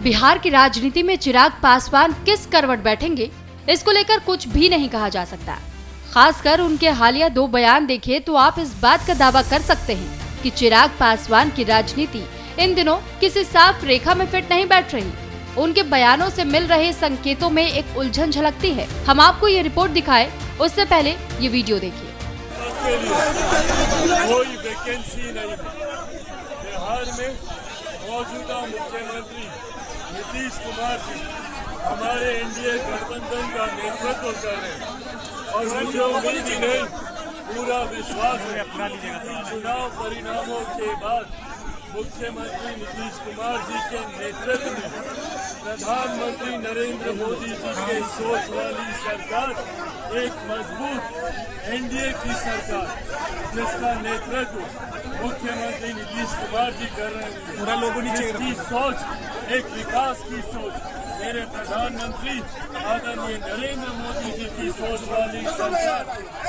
बिहार की राजनीति में चिराग पासवान किस करवट बैठेंगे, इसको लेकर कुछ भी नहीं कहा जा सकता। खासकर उनके हालिया 2 बयान देखे तो आप इस बात का दावा कर सकते हैं कि चिराग पासवान की राजनीति इन दिनों किसी साफ रेखा में फिट नहीं बैठ रही। उनके बयानों से मिल रहे संकेतों में एक उलझन झलकती है। हम आपको ये रिपोर्ट दिखाए उससे पहले ये वीडियो देखिए। कोई वैकेंसी नहीं है। बिहार में मौजूदा मुख्यमंत्री नीतीश कुमार जी हमारे एनडीए गठबंधन का नेतृत्व कर रहे हैं और मुझे उम्मीद नहीं, पूरा विश्वास है कि चुनाव परिणामों के बाद मुख्यमंत्री नीतीश कुमार जी के नेतृत्व में प्रधानमंत्री नरेंद्र मोदी जी के सोच वाली सरकार एक मजबूत एनडीए की सरकार, जिसका नेतृत्व मुख्यमंत्री नीतीश कुमार जी कर रहे हैं, जिसकी सोच एक विकास की सोच मेरे प्रधानमंत्री आदरणीय नरेंद्र मोदी जी की सोच वाली सरकार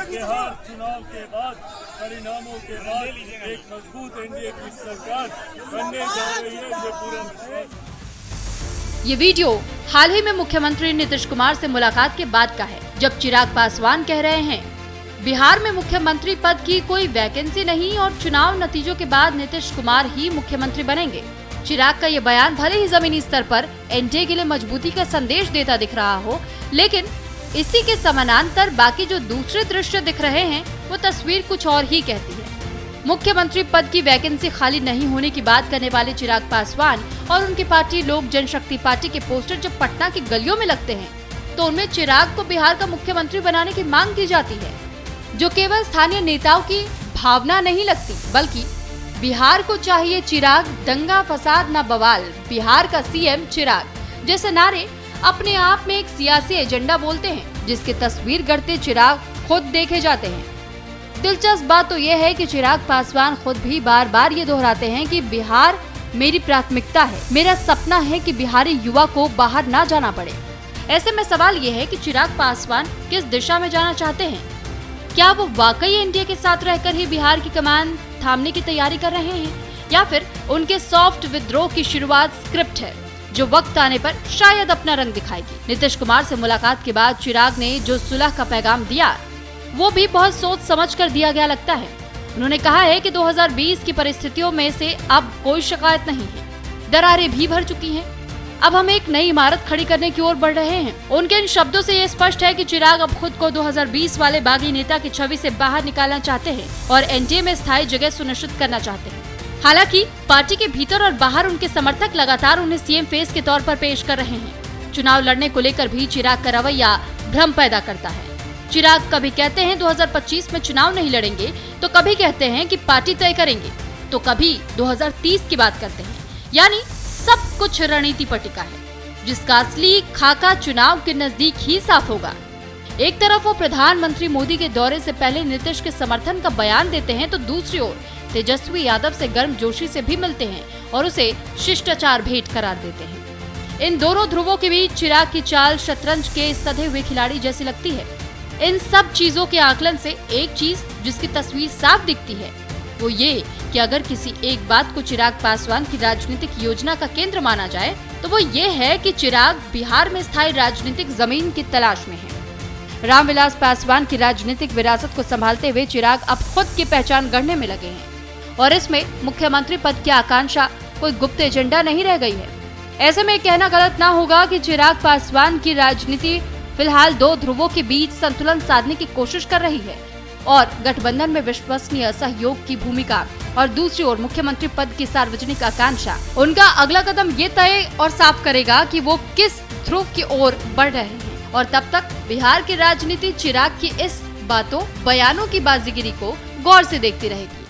बिहार चुनाव के बाद परिणामों के बाद एक मजबूत एनडीए की सरकार बनने जा रही है, ये पूरा विश्वास। ये वीडियो हाल ही में मुख्यमंत्री नीतीश कुमार से मुलाकात के बाद का है, जब चिराग पासवान कह रहे हैं बिहार में मुख्यमंत्री पद की कोई वैकेंसी नहीं और चुनाव नतीजों के बाद नीतीश कुमार ही मुख्यमंत्री बनेंगे। चिराग का ये बयान भले ही जमीनी स्तर पर एनडीए के लिए मजबूती का संदेश देता दिख रहा हो, लेकिन इसी के समानांतर बाकी जो दूसरे दृश्य दिख रहे हैं वो तस्वीर कुछ और ही कहती है। मुख्यमंत्री पद की वैकेंसी खाली नहीं होने की बात करने वाले चिराग पासवान और उनकी पार्टी लोक जनशक्ति पार्टी के पोस्टर जब पटना की गलियों में लगते हैं तो उनमें चिराग को बिहार का मुख्यमंत्री बनाने की मांग की जाती है, जो केवल स्थानीय नेताओं की भावना नहीं लगती, बल्कि बिहार को चाहिए चिराग, दंगा फसाद न बवाल, बिहार का सीएम चिराग जैसे नारे अपने आप में एक सियासी एजेंडा बोलते हैं, जिसकी तस्वीर गढ़ते चिराग खुद देखे जाते हैं। दिलचस्प बात तो यह है कि चिराग पासवान खुद भी बार बार ये दोहराते हैं कि बिहार मेरी प्राथमिकता है, मेरा सपना है कि बिहारी युवा को बाहर ना जाना पड़े। ऐसे में सवाल ये है कि चिराग पासवान किस दिशा में जाना चाहते हैं? क्या वो वाकई एनडीए के साथ रहकर ही बिहार की कमान थामने की तैयारी कर रहे हैं, या फिर उनके सॉफ्ट विद्रोह की शुरुआत स्क्रिप्ट है जो वक्त आने पर शायद अपना रंग दिखाएगी? नीतीश कुमार से मुलाकात के बाद चिराग ने जो सुलह का पैगाम दिया वो भी बहुत सोच समझ कर दिया गया लगता है। उन्होंने कहा है कि 2020 की परिस्थितियों में से अब कोई शिकायत नहीं है, दरारें भी भर चुकी हैं, अब हम एक नई इमारत खड़ी करने की ओर बढ़ रहे हैं। उनके इन शब्दों से ये स्पष्ट है कि चिराग अब खुद को 2020 वाले बागी नेता की छवि से बाहर निकालना चाहते हैं और एनडीए में स्थायी जगह सुनिश्चित करना चाहते हैं। हालांकि पार्टी के भीतर और बाहर उनके समर्थक लगातार उन्हें सीएम फेस के तौर पर पेश कर रहे हैं। चुनाव लड़ने को लेकर भी चिराग का रवैया भ्रम पैदा करता है। चिराग कभी कहते हैं 2025 में चुनाव नहीं लड़ेंगे, तो कभी कहते हैं कि पार्टी तय करेंगे, तो कभी 2030 की बात करते हैं। यानी सब कुछ रणनीति पर टिका है, जिसका असली खाका चुनाव के नजदीक ही साफ होगा। एक तरफ वो प्रधानमंत्री मोदी के दौरे से पहले नीतीश के समर्थन का बयान देते हैं, तो दूसरी ओर तेजस्वी यादव से गर्मजोशी से भी मिलते हैं और उसे शिष्टाचार भेंट करार देते हैं। इन दोनों ध्रुवों के बीच चिराग की चाल शतरंज के सधे हुए खिलाड़ी जैसी लगती है। इन सब चीजों के आकलन से एक चीज जिसकी तस्वीर साफ दिखती है वो ये कि अगर किसी एक बात को चिराग पासवान की राजनीतिक योजना का केंद्र माना जाए तो वो ये है कि चिराग बिहार में स्थायी राजनीतिक जमीन की तलाश में है। रामविलास पासवान की राजनीतिक विरासत को संभालते हुए चिराग अब खुद की पहचान गढ़ने में लगे हैं और इसमें मुख्यमंत्री पद की आकांक्षा कोई गुप्त एजेंडा नहीं रह गई है। ऐसे में कहना गलत ना होगा कि चिराग पासवान की राजनीति फिलहाल 2 ध्रुवों के बीच संतुलन साधने की कोशिश कर रही है और गठबंधन में विश्वसनीय सहयोग की भूमिका और दूसरी ओर मुख्यमंत्री पद की सार्वजनिक आकांक्षा उनका अगला कदम ये तय और साफ करेगा कि वो किस ध्रुव की ओर बढ़ रहे हैं। और तब तक बिहार की राजनीति चिराग की इस बातों बयानों की बाजीगिरी को गौर से देखती रहेगी।